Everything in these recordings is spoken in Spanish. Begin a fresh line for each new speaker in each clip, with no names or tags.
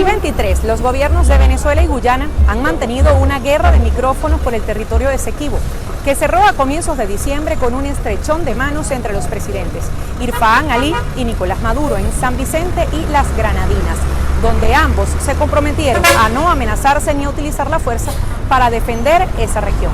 2023, los gobiernos de Venezuela y Guyana han mantenido una guerra de micrófonos por el territorio de Esequibo, que cerró a comienzos de diciembre con un estrechón de manos entre los presidentes Irfaan Ali y Nicolás Maduro en San Vicente y Las Granadinas, donde ambos se comprometieron a no amenazarse ni a utilizar la fuerza para defender esa región.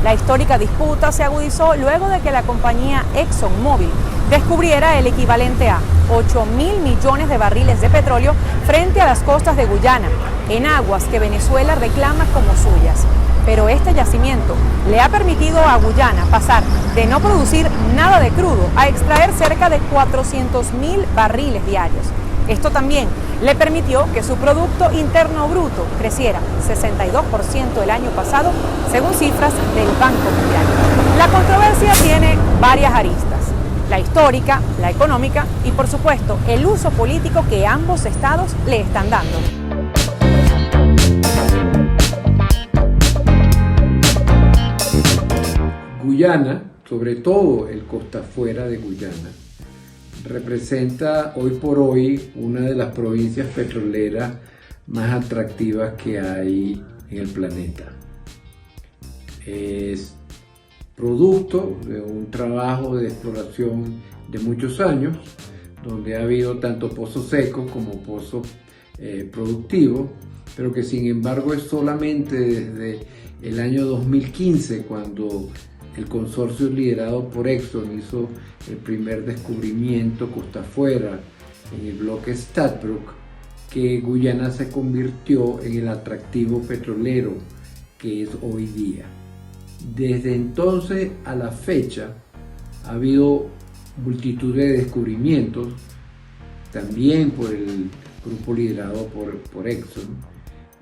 La histórica disputa se agudizó luego de que la compañía ExxonMobil descubriera el equivalente a 8.000 millones de barriles de petróleo frente a las costas de Guyana, en aguas que Venezuela reclama como suyas. Pero este yacimiento le ha permitido a Guyana pasar de no producir nada de crudo a extraer cerca de 400.000 barriles diarios. Esto también le permitió que su Producto Interno Bruto creciera 62% el año pasado, según cifras del Banco Mundial. La controversia tiene varias aristas: la histórica, la económica y, por supuesto, el uso político que ambos estados le están dando.
Guyana, sobre todo el costa afuera de Guyana, representa hoy por hoy una de las provincias petroleras más atractivas que hay en el planeta. Es producto de un trabajo de exploración de muchos años, donde ha habido tanto pozos secos como pozos productivos, pero que sin embargo es solamente desde el año 2015 cuando el consorcio liderado por Exxon hizo el primer descubrimiento costa afuera en el bloque Statbrook, que Guyana se convirtió en el atractivo petrolero que es hoy día. Desde entonces a la fecha ha habido multitud de descubrimientos, también por el grupo liderado por Exxon,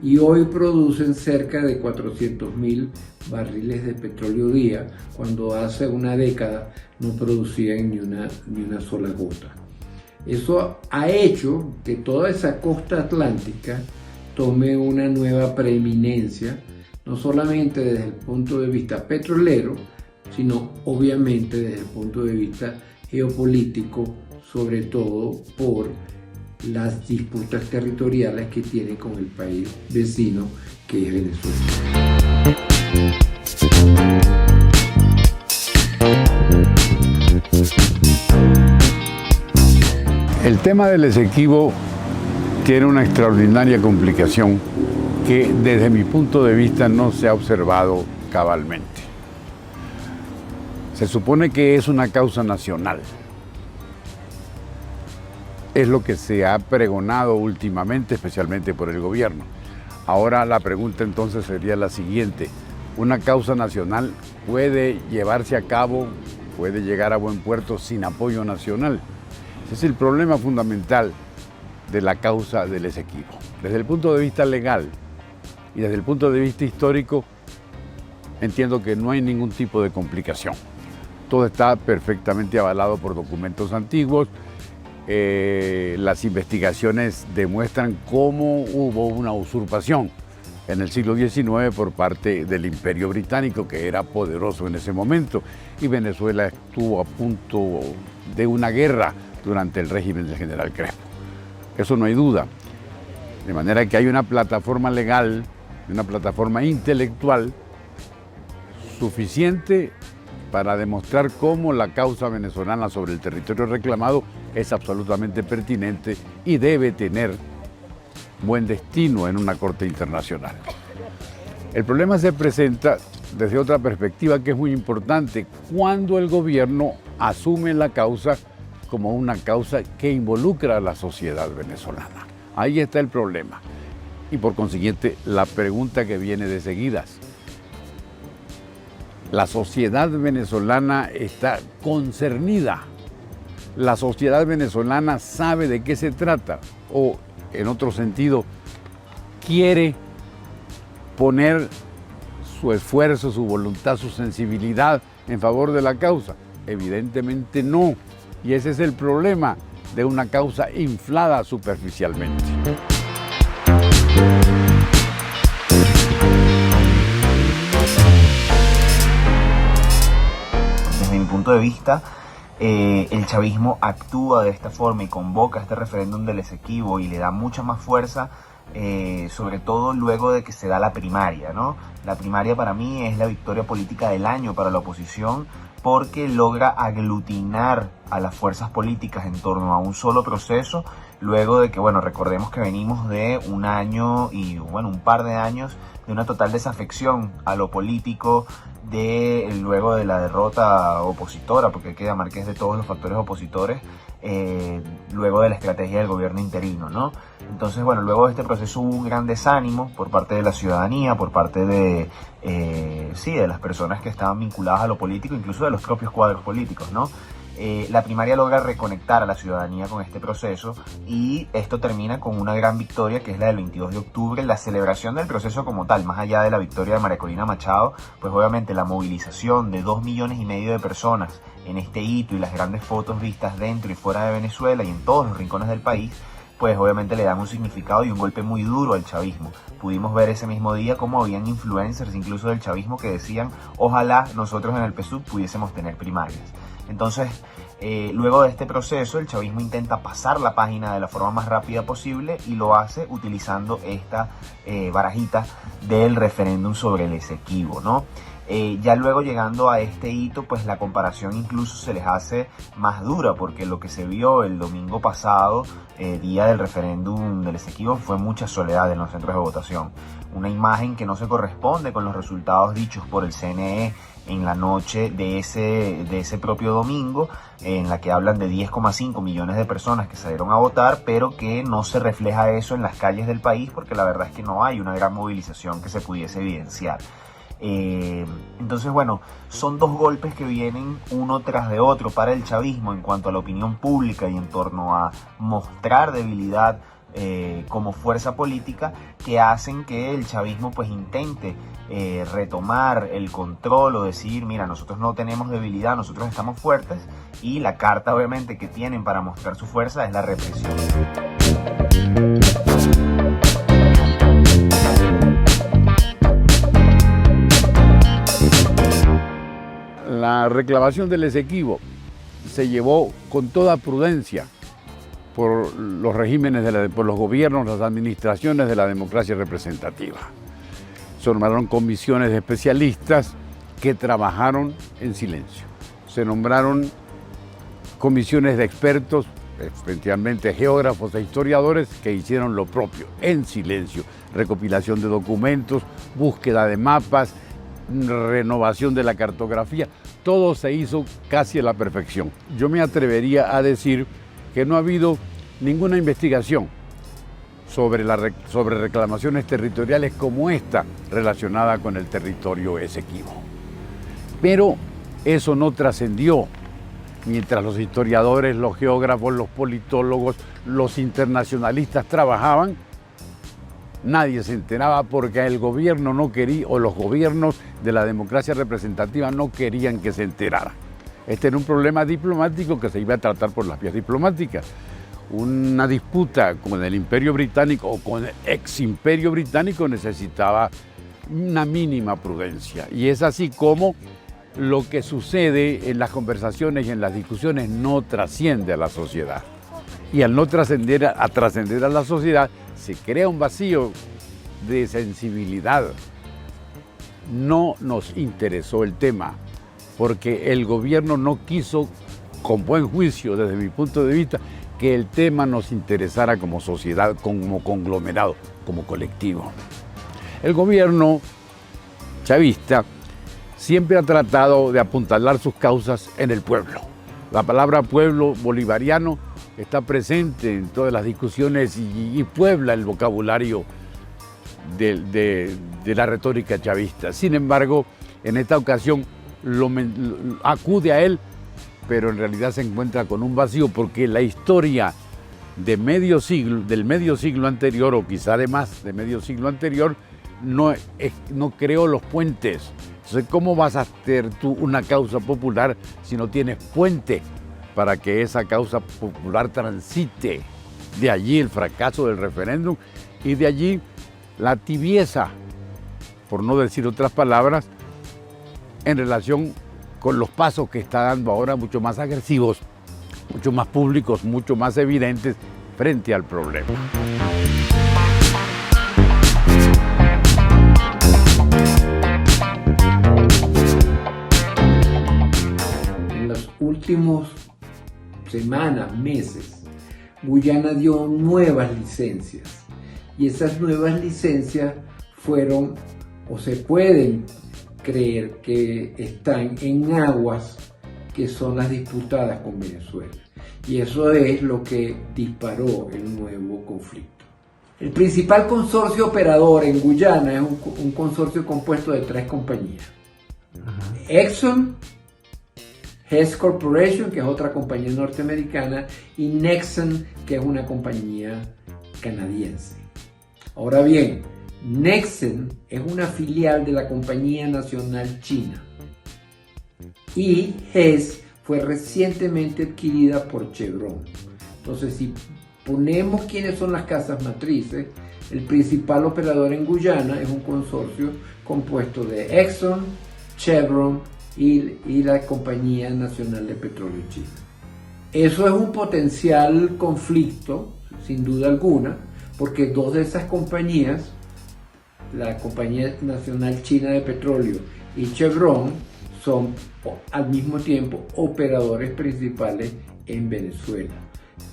y hoy producen cerca de 400.000 barriles de petróleo día, cuando hace una década no producían ni una sola gota. Eso ha hecho que toda esa costa atlántica tome una nueva preeminencia, no solamente desde el punto de vista petrolero, sino obviamente desde el punto de vista geopolítico, sobre todo por las disputas territoriales que tiene con el país vecino que es Venezuela.
El tema del Esequibo tiene una extraordinaria complicación que desde mi punto de vista no se ha observado cabalmente. Se supone que es una causa nacional. Es lo que se ha pregonado últimamente, especialmente por el gobierno. Ahora la pregunta entonces sería la siguiente: ¿una causa nacional puede llevarse a cabo, puede llegar a buen puerto sin apoyo nacional? Ese es el problema fundamental de la causa del Esequibo. Desde el punto de vista legal y desde el punto de vista histórico, entiendo que no hay ningún tipo de complicación. Todo está perfectamente avalado por documentos antiguos. Las investigaciones demuestran cómo hubo una usurpación en el siglo XIX por parte del Imperio Británico, que era poderoso en ese momento, y Venezuela estuvo a punto de una guerra durante el régimen del general Crespo. Eso no hay duda. De manera que hay una plataforma legal, una plataforma intelectual suficiente para demostrar cómo la causa venezolana sobre el territorio reclamado es absolutamente pertinente y debe tener buen destino en una corte internacional. El problema se presenta desde otra perspectiva que es muy importante: cuando el gobierno asume la causa como una causa que involucra a la sociedad venezolana. Ahí está el problema. Y por consiguiente, la pregunta que viene de seguidas: la sociedad venezolana está concernida. La sociedad venezolana sabe de qué se trata, o en otro sentido, quiere poner su esfuerzo, su voluntad, su sensibilidad en favor de la causa. Evidentemente no. Y ese es el problema de una causa inflada superficialmente.
Desde mi punto de vista, el chavismo actúa de esta forma y convoca este referéndum del Esequibo y le da mucha más fuerza sobre todo luego de que se da la primaria, ¿no? La primaria para mí es la victoria política del año para la oposición, porque logra aglutinar a las fuerzas políticas en torno a un solo proceso, luego de que, bueno, recordemos que venimos de un año y, bueno, un par de años de una total desafección a lo político, luego de la derrota opositora, porque hay que llamar que es de todos los factores opositores, luego de la estrategia del gobierno interino, ¿no? Entonces, bueno, luego de este proceso hubo un gran desánimo por parte de la ciudadanía, por parte de las personas que estaban vinculadas a lo político, incluso de los propios cuadros políticos, ¿no? La primaria logra reconectar a la ciudadanía con este proceso y esto termina con una gran victoria, que es la del 22 de octubre, la celebración del proceso como tal, más allá de la victoria de María Corina Machado, pues obviamente la movilización de 2,5 millones de personas en este hito y las grandes fotos vistas dentro y fuera de Venezuela y en todos los rincones del país, pues obviamente le dan un significado y un golpe muy duro al chavismo. Pudimos ver ese mismo día cómo habían influencers incluso del chavismo que decían: ojalá nosotros en el PSUV pudiésemos tener primarias. Entonces, luego de este proceso, el chavismo intenta pasar la página de la forma más rápida posible y lo hace utilizando esta barajita del referéndum sobre el Esequibo, ¿no? Ya luego llegando a este hito, pues la comparación incluso se les hace más dura, porque lo que se vio el domingo pasado, día del referéndum del Esequibo, fue mucha soledad en los centros de votación. Una imagen que no se corresponde con los resultados dichos por el CNE en la noche de ese propio domingo, en la que hablan de 10,5 millones de personas que salieron a votar, pero que no se refleja eso en las calles del país, porque la verdad es que no hay una gran movilización que se pudiese evidenciar. Entonces, bueno, son dos golpes que vienen uno tras de otro para el chavismo en cuanto a la opinión pública y en torno a mostrar debilidad como fuerza política, que hacen que el chavismo pues intente retomar el control o decir: mira, nosotros no tenemos debilidad, nosotros estamos fuertes, y la carta obviamente que tienen para mostrar su fuerza es la represión.
La reclamación del Esequibo se llevó con toda prudencia por los regímenes, por los gobiernos, las administraciones de la democracia representativa. Se nombraron comisiones de especialistas que trabajaron en silencio. Se nombraron comisiones de expertos, especialmente geógrafos e historiadores, que hicieron lo propio, en silencio. Recopilación de documentos, búsqueda de mapas, renovación de la cartografía, todo se hizo casi a la perfección. Yo me atrevería a decir que no ha habido ninguna investigación sobre reclamaciones territoriales como esta relacionada con el territorio Esequibo. Pero eso no trascendió. Mientras los historiadores, los geógrafos, los politólogos, los internacionalistas trabajaban, nadie se enteraba, porque el gobierno no quería, o los gobiernos de la democracia representativa no querían que se enterara. Este era un problema diplomático que se iba a tratar por las vías diplomáticas. Una disputa con el Imperio Británico o con el ex Imperio Británico necesitaba una mínima prudencia. Y es así como lo que sucede en las conversaciones y en las discusiones no trasciende a la sociedad. Y al no trascender a la sociedad, se crea un vacío de sensibilidad. No nos interesó el tema, porque el gobierno no quiso, con buen juicio desde mi punto de vista, que el tema nos interesara como sociedad, como conglomerado, como colectivo. El gobierno chavista siempre ha tratado de apuntalar sus causas en el pueblo. La palabra pueblo bolivariano está presente en todas las discusiones y puebla el vocabulario de la retórica chavista. Sin embargo, en esta ocasión acude a él, pero en realidad se encuentra con un vacío, porque la historia del medio siglo anterior, o quizá de más de medio siglo anterior, no creó los puentes. Entonces, ¿cómo vas a hacer tú una causa popular si no tienes puente para que esa causa popular transite? De allí el fracaso del referéndum y de allí la tibieza, por no decir otras palabras, en relación con los pasos que está dando ahora, mucho más agresivos, mucho más públicos, mucho más evidentes frente al problema.
últimos semanas, meses, Guyana dio nuevas licencias y esas nuevas licencias fueron o se pueden creer que están en aguas que son las disputadas con Venezuela. Y eso es lo que disparó el nuevo conflicto. El principal consorcio operador en Guyana es un consorcio compuesto de 3 compañías. Exxon, Hess Corporation, que es otra compañía norteamericana, y Nexen, que es una compañía canadiense. Ahora bien, Nexen es una filial de la Compañía Nacional China y Hess fue recientemente adquirida por Chevron. Entonces, si ponemos quiénes son las casas matrices, el principal operador en Guyana es un consorcio compuesto de Exxon, Chevron y la Compañía Nacional de Petróleo China. Eso es un potencial conflicto, sin duda alguna, porque 2 de esas compañías, la Compañía Nacional China de Petróleo y Chevron, son al mismo tiempo operadores principales en Venezuela.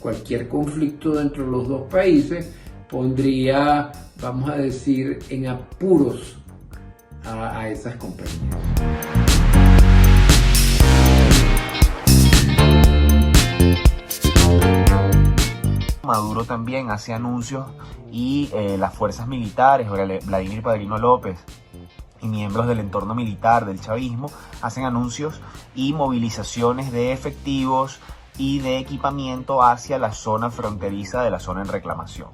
Cualquier conflicto dentro de los 2 países pondría, vamos a decir, en apuros a esas compañías.
Maduro también hace anuncios y las fuerzas militares, Vladimir Padrino López y miembros del entorno militar del chavismo hacen anuncios y movilizaciones de efectivos y de equipamiento hacia la zona fronteriza de la zona en reclamación.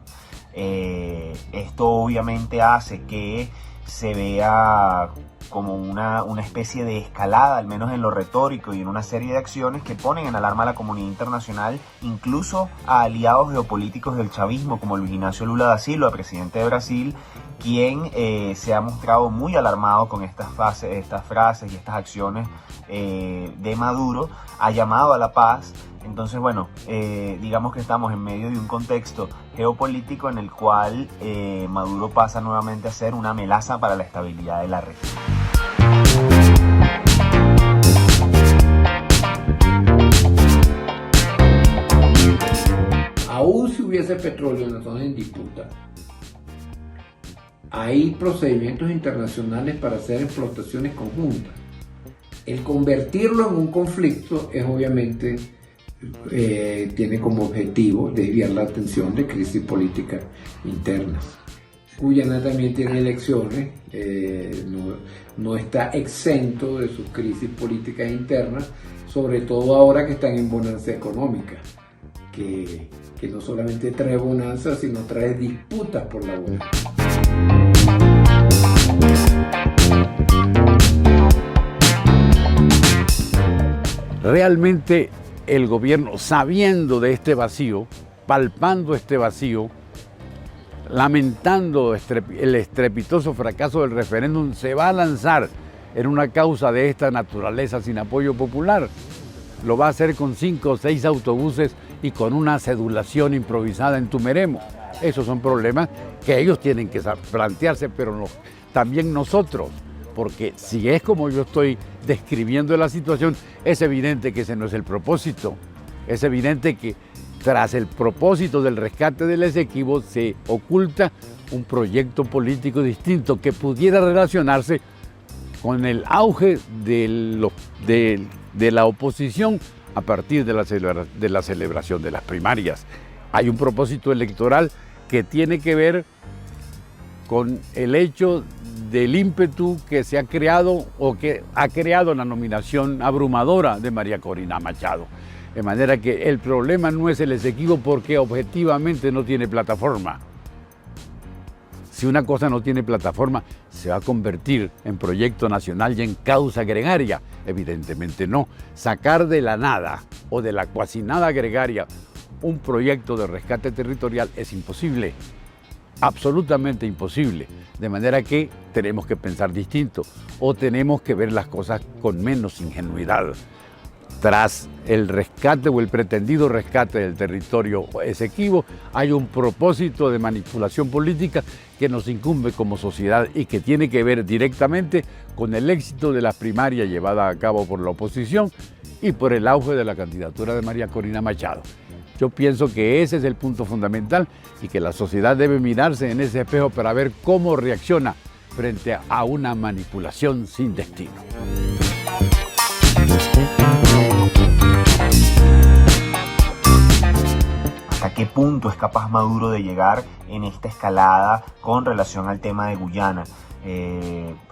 Esto obviamente hace que se vea como una especie de escalada, al menos en lo retórico y en una serie de acciones que ponen en alarma a la comunidad internacional, incluso a aliados geopolíticos del chavismo como Luis Ignacio Lula da Silva, presidente de Brasil, quien se ha mostrado muy alarmado con estas frases y estas acciones de Maduro, ha llamado a la paz. Entonces, bueno, digamos que estamos en medio de un contexto geopolítico en el cual Maduro pasa nuevamente a ser una amenaza para la estabilidad de la región.
Aún si hubiese petróleo en la zona en disputa, hay procedimientos internacionales para hacer explotaciones conjuntas. El convertirlo en un conflicto es obviamente, tiene como objetivo desviar la atención de crisis políticas internas. Guyana también tiene elecciones, no está exento de sus crisis políticas internas, sobre todo ahora que están en bonanza económica, que no solamente trae bonanza, sino trae disputas por la bonanza.
Realmente el gobierno, sabiendo de este vacío, palpando este vacío, lamentando el estrepitoso fracaso del referéndum, se va a lanzar en una causa de esta naturaleza sin apoyo popular. Lo va a hacer con 5 o 6 autobuses y con una cedulación improvisada en Tumeremo. Esos son problemas que ellos tienen que plantearse, pero también nosotros. Porque si es como yo estoy describiendo la situación, es evidente que ese no es el propósito. Es evidente que tras el propósito del rescate del Esequibo se oculta un proyecto político distinto que pudiera relacionarse con el auge de la oposición a partir de la celebración de las primarias. Hay un propósito electoral que tiene que ver con el hecho del ímpetu que se ha creado o que ha creado la nominación abrumadora de María Corina Machado. De manera que el problema no es el Esequibo porque objetivamente no tiene plataforma. Si una cosa no tiene plataforma, ¿se va a convertir en proyecto nacional y en causa gregaria? Evidentemente no. Sacar de la nada o de la cuasi nada gregaria un proyecto de rescate territorial es imposible. Absolutamente imposible, de manera que tenemos que pensar distinto o tenemos que ver las cosas con menos ingenuidad. Tras el rescate o el pretendido rescate del territorio Esequibo, hay un propósito de manipulación política que nos incumbe como sociedad y que tiene que ver directamente con el éxito de la primaria llevada a cabo por la oposición y por el auge de la candidatura de María Corina Machado. Yo pienso que ese es el punto fundamental y que la sociedad debe mirarse en ese espejo para ver cómo reacciona frente a una manipulación sin destino.
¿Hasta qué punto es capaz Maduro de llegar en esta escalada con relación al tema de Guyana?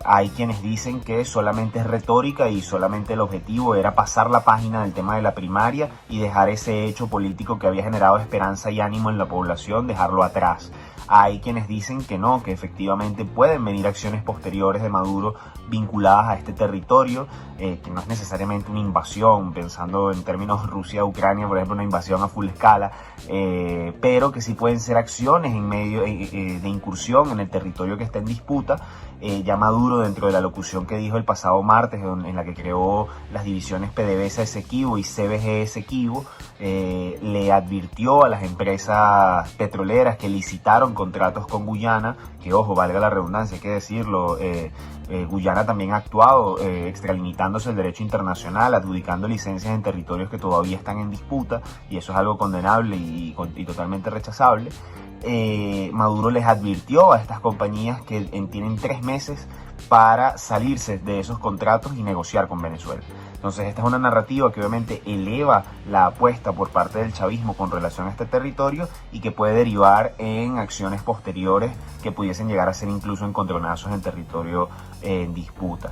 Hay quienes dicen que solamente es retórica y solamente el objetivo era pasar la página del tema de la primaria y dejar ese hecho político que había generado esperanza y ánimo en la población, dejarlo atrás. Hay quienes dicen que no, que efectivamente pueden venir acciones posteriores de Maduro vinculadas a este territorio, que no es necesariamente una invasión, pensando en términos Rusia-Ucrania, por ejemplo, una invasión a full escala, pero que sí pueden ser acciones en medio de incursión en el territorio que está en disputa. Ya Maduro, dentro de la locución que dijo el pasado martes, en la que creó las divisiones PDVSA Esequibo y CBG Esequibo, le advirtió a las empresas petroleras que licitaron contratos con Guyana, que ojo, valga la redundancia, hay que decirlo, Guyana también ha actuado extralimitándose el derecho internacional, adjudicando licencias en territorios que todavía están en disputa, y eso es algo condenable y totalmente rechazable. Maduro les advirtió a estas compañías que tienen 3 meses para salirse de esos contratos y negociar con Venezuela. Entonces esta es una narrativa que obviamente eleva la apuesta por parte del chavismo con relación a este territorio y que puede derivar en acciones posteriores que pudiesen llegar a ser incluso encontronazos en territorio en disputa.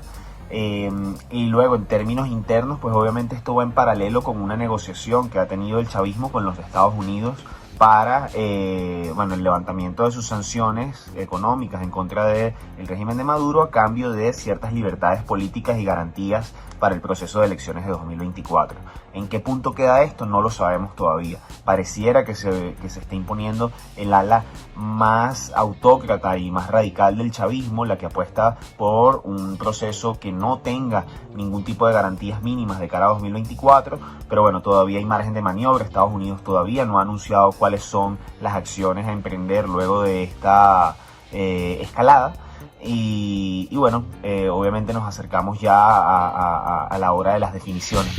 Y luego en términos internos, pues obviamente esto va en paralelo con una negociación que ha tenido el chavismo con los Estados Unidos para el levantamiento de sus sanciones económicas en contra del régimen de Maduro a cambio de ciertas libertades políticas y garantías para el proceso de elecciones de 2024. ¿En qué punto queda esto? No lo sabemos todavía. Pareciera que se está imponiendo el ala más autócrata y más radical del chavismo, la que apuesta por un proceso que no tenga ningún tipo de garantías mínimas de cara a 2024, pero bueno, todavía hay margen de maniobra. Estados Unidos todavía no ha anunciado cuáles son las acciones a emprender luego de esta escalada. Y bueno, obviamente nos acercamos ya a la hora de las definiciones.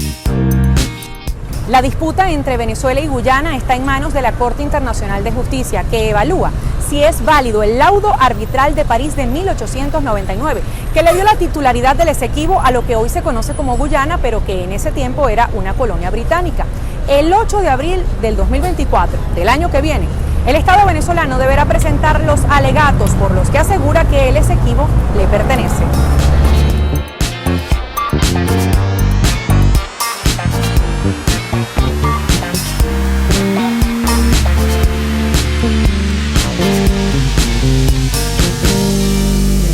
La disputa entre Venezuela y Guyana está en manos de la Corte Internacional de Justicia, que evalúa si es válido el laudo arbitral de París de 1899, que le dio la titularidad del Esequibo a lo que hoy se conoce como Guyana, pero que en ese tiempo era una colonia británica. El 8 de abril del 2024, del año que viene, el Estado venezolano deberá presentar los alegatos por los que asegura que el Esequibo le pertenece.